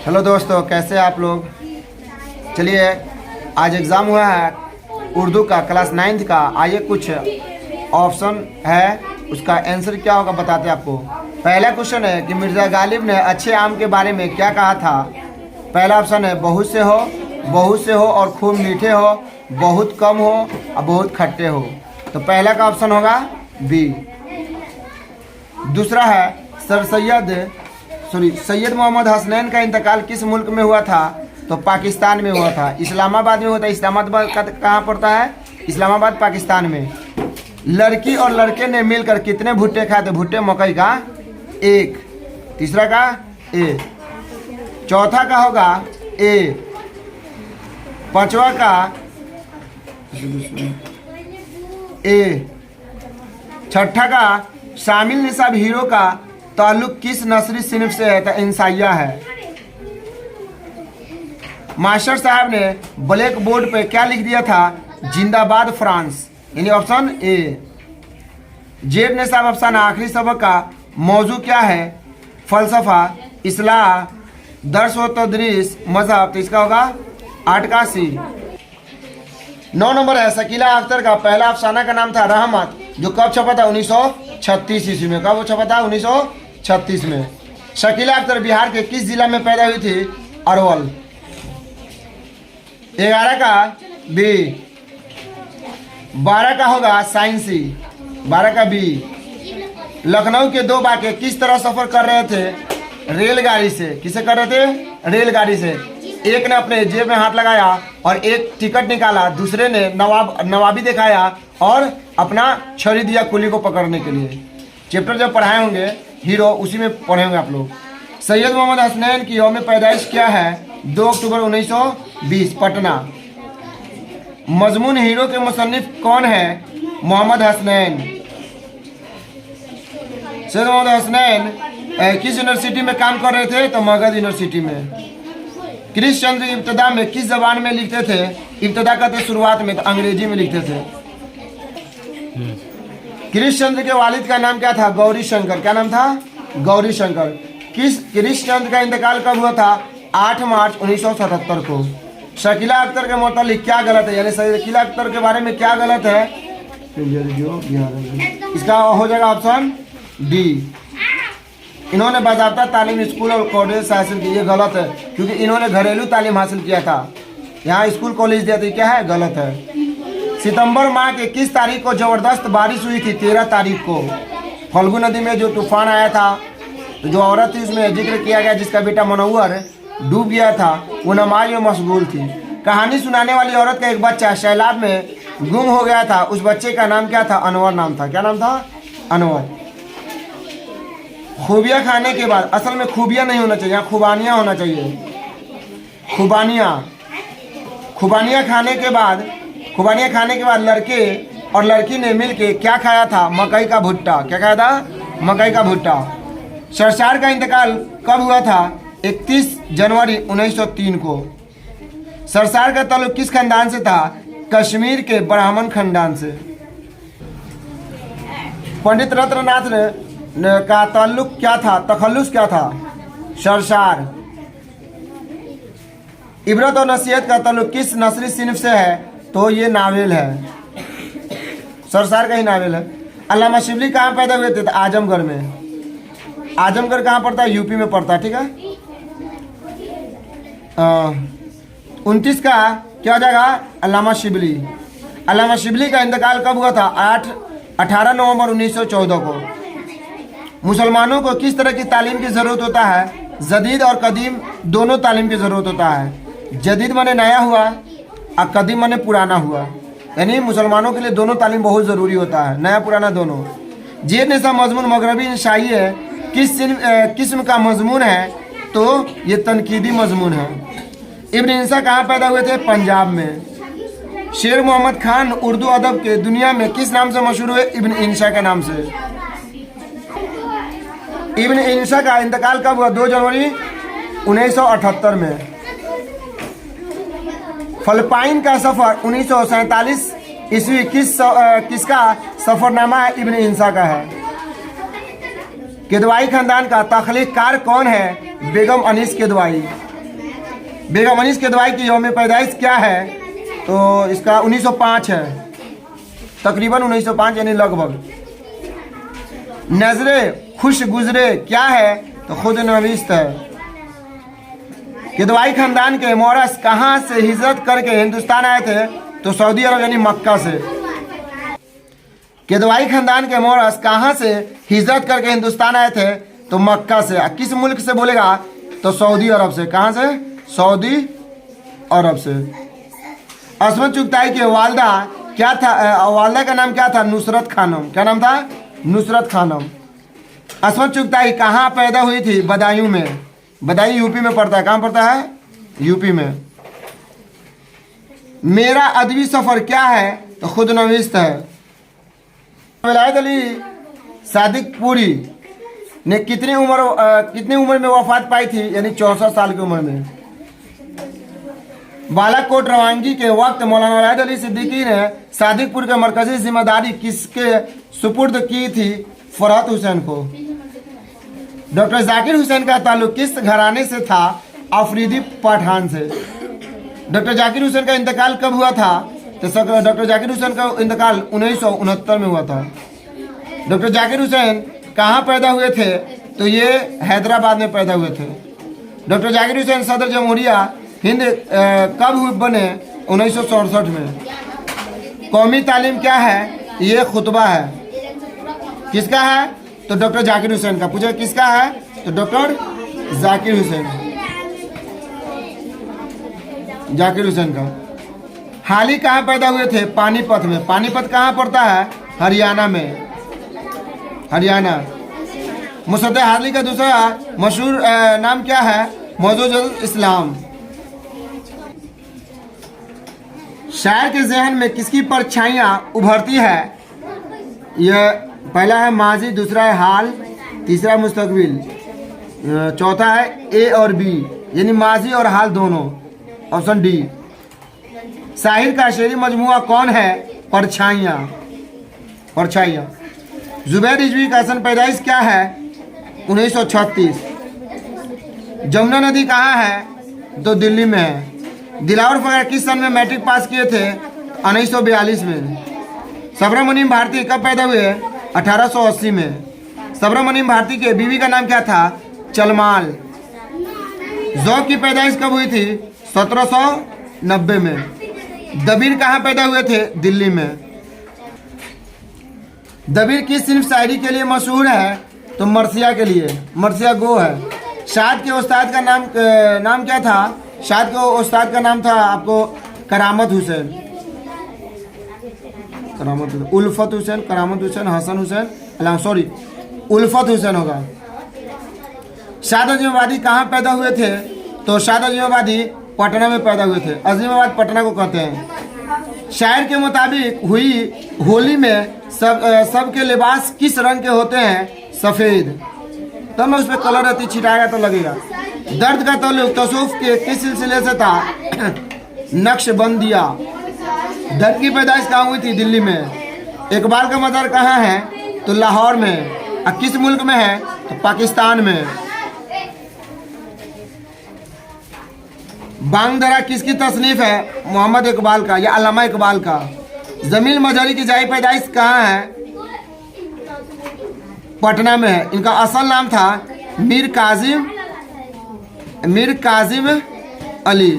Hello दोस्तों, कैसे हैं आप लोग। चलिए, आज एग्ज़ाम हुआ है उर्दू का क्लास 9th का। आइए कुछ ऑप्शन है, उसका आंसर क्या होगा बताते हैं आपको। पहला क्वेश्चन है कि मिर्ज़ा गालिब ने अच्छे आम के बारे में क्या कहा था। पहला ऑप्शन है बहुत से हो और खूब मीठे हो, बहुत कम हो और बहुत खट्टे हो। तो पहला का ऑप्शन होगा बी। दूसरा है सैयद मोहम्मद हसनैन का इंतकाल किस मुल्क में हुआ था। तो पाकिस्तान में हुआ था, इस्लामाबाद में हुआ था। इस्लामाबाद कहाँ पड़ता है? इस्लामाबाद पाकिस्तान में। लड़की और लड़के ने मिलकर कितने भुट्टे खाए थे। भुट्टे मकई का एक। तीसरा का ए। चौथा का होगा ए। पांचवा का ए। छठा का शामिल निसाब हीरो का ताल्लुक किस नस्री सिनफ से है। तो इंसाइया है। मास्टर साहब ने ब्लैक बोर्ड पे क्या लिख दिया था। जिंदाबाद फ्रांस, यानी ऑप्शन ए। जेब ने साहब अफसाना आखिरी सबक का मौजू क्या है। फलसफा, इस्लाह, दर्स व तदरीस, मजहब। तो इसका होगा 8 का सी। 9 नंबर है शकीला अख्तर का पहला अफसाना का नाम था रहमत, जो कब छपा था 1936 ईस्वी में। कब छपा था? 1936 में। शकीला अख्तर बिहार के किस जिला में पैदा हुई थी। अरवल। 11 का बी। 12 का होगा साइंसी, 12 का बी। लखनऊ के 2 बाके किस तरह सफर कर रहे थे। रेलगाड़ी से। किसे कर रहे थे? रेलगाड़ी से। एक ने अपने जेब में हाथ लगाया और एक टिकट निकाला, दूसरे ने नवाबी दिखाया और अपना छड़ी दिया कुली को पकड़ने के लिए। चैप्टर जब पढ़ाए होंगे हीरो, उसी में पढ़े होंगे आप लोग। सैयद मोहम्मद हसनैन की यौम पैदाइश क्या है। 2 अक्टूबर 1920, पटना। मजमून हीरो के मुसन्निफ कौन है। मोहम्मद हसनैन। सैयद मोहम्मद हसनैन किस यूनिवर्सिटी में काम कर रहे थे। तो मगध यूनिवर्सिटी में। कृष्ण चंद्र इब्तदा में किस जबान में लिखते थे। इब्तदा कहते शुरुआत में, तो अंग्रेजी में लिखते थे। कृष्ण चंद्र के वालिद का नाम क्या था। गौरी शंकर। क्या नाम था? गौरी शंकर। कृष्ण चंद्र का इंतकाल कब हुआ था। 8 मार्च 1977 को। शकीला अख्तर के मुतालिक क्या गलत है, यानी शकीला अख्तर के बारे में क्या गलत है। इसका हो जाएगा ऑप्शन डी। इन्होंने बाज़ाब्ता तालीम स्कूल और कॉलेज से हासिल की। ये गलत है, क्योंकि इन्होंने घरेलू तालीम हासिल किया था। यहाँ स्कूल कॉलेज दिया था, क्या है? गलत है। सितंबर माह के किस तारीख को ज़बरदस्त बारिश हुई थी। 13 तारीख को। फल्गु नदी में जो तूफान आया था, तो जो औरत थी उसमें जिक्र किया गया जिसका बेटा मनव्वर डूब गया था, वो नमाज में मशगूल थी। कहानी सुनाने वाली औरत का एक बच्चा सैलाब में गुम हो गया था, उस बच्चे का नाम क्या था। अनवर नाम था। क्या नाम था? अनवर। खूबियाँ खाने के बाद, असल में खूबियाँ नहीं होना चाहिए, खुबानियाँ होना चाहिए। खुबानियाँ खाने के बाद लड़के और लड़की ने मिलके क्या खाया था। मकई का भुट्टा। क्या खाया था? मकई का भुट्टा। सरसार का इंतकाल कब हुआ था। 31 जनवरी 1903 को। सरसार का ताल्लुक किस खानदान से था। कश्मीर के ब्राह्मण खानदान से। पंडित रत्ननाथ का ताल्लुक क्या था। तखल्लुस क्या था। सरसार। इबरत और नसीहत का ताल्लुक किस नस्री सिनफ से है। तो ये नावेल है, सरसार का ही नावेल है। अल्लामा शिबली कहाँ पैदा हुए थे। तो आजमगढ़ में। आजमगढ़ कहाँ पड़ता है? यूपी में पड़ता है। ठीक है। 29 का क्या हो जाएगा। अल्लामा शिबली। अल्लामा शिबली का इंतकाल कब हुआ था। 18 नवंबर 1914 को। मुसलमानों को किस तरह की तालीम की ज़रूरत होता है। जदीद और कदीम दोनों तालीम की ज़रूरत होता है। जदीद माने नया हुआ और कदीम माने पुराना हुआ, यानी मुसलमानों के लिए दोनों तालीम बहुत ज़रूरी होता है, नया पुराना दोनों। जेर निसा मजमून मगरबी शाही है, किस किस्म का मजमून है। तो ये तनकीदी मजमून है। इब्न इंसा कहाँ पैदा हुए थे। पंजाब में। शेर मोहम्मद खान उर्दू अदब के दुनिया में किस नाम से मशहूर हुए। इब्न इंसा के नाम से। इब्न इंसा का इंतकाल कब हुआ। 2 जनवरी 1978 में। फिलिपाइन का सफ़र 1947 ईस्वी किसका सफ़रनामा है। इब्न इंसा का है। किदवाई खानदान का तख्लीक कार कौन है? बेगम अनीस किदवाई। बेगम अनीस किदवाई की यौम पैदाइश क्या है? तो इसका 1905 है, तकरीबन 1905 यानी लगभग। नजरे खुश गुजरे क्या है? तो खुद नवीस्त है। किदवाई खानदान के मोरस कहाँ से हिजरत करके हिंदुस्तान आए थे? तो सऊदी अरब यानी मक्का से। किदवाई खानदान के मोरस कहाँ से हिजरत करके हिंदुस्तान आए थे? तो मक्का से। किस मुल्क से बोलेगा? तो सऊदी अरब से। कहाँ से? सऊदी अरब से। असमत चुगताई के वालदा क्या था? वालदा का नाम क्या था? नुसरत खानम। क्या नाम था? नुसरत खानम। असमत चुगताई कहाँ पैदा हुई थी? बदायूं में। बदायूं यूपी में पड़ता है। कहाँ पड़ता है? यूपी में। मेरा अदबी सफ़र क्या है? तो खुद नवीस्त है। विलायत अली सादिकपुरी ने कितनी उम्र में वफात पाई थी? यानी 64 साल की उम्र में। बालाकोट रवानगी के वक्त मौलाना विलायत अली सिद्दीकी ने सादिकपुर के मरकजी जिम्मेदारी किसके सुपुर्द की थी? फरहत हुसैन को। डॉक्टर जाकिर हुसैन का ताल्लुक किस घराने से था? अफरीदी पठान से। डॉक्टर जाकिर हुसैन का इंतकाल कब हुआ था? तो डॉक्टर जाकिर हुसैन का इंतकाल 1969 में हुआ था। डॉक्टर जाकिर हुसैन कहाँ पैदा हुए थे? तो ये हैदराबाद में पैदा हुए थे। डॉक्टर जाकिर हुसैन सदर जमहूरिया हिंद कब बने? 1967 में। कौमी तालीम क्या है? ये खुतबा है। किसका है? तो डॉक्टर जाकिर हुसैन का। पूछा किसका है? तो डॉक्टर जाकिर हुसैन, जाकिर हुसैन का। हाली कहाँ पैदा हुए थे? पानीपत में। पानीपत कहाँ पड़ता है? हरियाणा में। हरियाणा। मुसद्दे हाली का दूसरा मशहूर नाम क्या है? मौजूद इस्लाम। शायर के जहन में किसकी परछाइयाँ उभरती है? यह पहला है माजी, दूसरा है हाल, तीसरा मुस्तकबिल, चौथा है ए और बी यानी माजी और हाल दोनों। Option D. साहिर का शेरी मजमुआ कौन है? परछाइयाँ। परछाइयाँ। जुबैर रिजवी का सन पैदाइश क्या है? 1936। जमुना नदी कहाँ है? तो दिल्ली में है। दिलावर फखर किस सन में मैट्रिक पास किए थे? 1942 में। सुब्रमण्यम भारती कब पैदा हुए? 1880 में। सुब्रमण्यम भारती के बीवी का नाम क्या था? चलमाल। ज़ौक़ की पैदाइश कब हुई थी? 1790 में। दबीर कहाँ पैदा हुए थे? दिल्ली में। दबीर किस सिर्फ शायरी के लिए मशहूर है? तो मरसिया के लिए। मरसिया गो है। शाद के उस्ताद का नाम क्या था? शाद के उस्ताद का नाम था आपको करामत हुसैन। करामत हुसैन, उल्फत हुसैन, करामत हुसैन, हसन हुसैन, सॉरी उल्फत हुसैन होगा। शाद अजीमाबादी कहाँ पैदा हुए थे? तो शाद अजीमाबादी पटना में पैदा हुए थे। अजीमाबाद पटना को कहते हैं। शायर के मुताबिक हुई होली में सबके लिबास किस रंग के होते हैं? सफ़ेद। तब मैं उस पर कलर रहती छिटाएगा तो लगेगा। दर्द का ताल्लुक तसव्वुफ के किस सिलसिले से था? नक्शबंदिया। दर्द की पैदाइश कहाँ हुई थी? दिल्ली में। इकबाल का मज़ार कहाँ है? तो लाहौर में। और किस मुल्क में है? तो पाकिस्तान में। बांगदरा किसकी तसनीफ है? मोहम्मद इकबाल का या अल्लामा इकबाल का। जमील मजहरी की जाई पैदाइश कहाँ है? पटना में है। इनका असल नाम था मीर काजिम अली।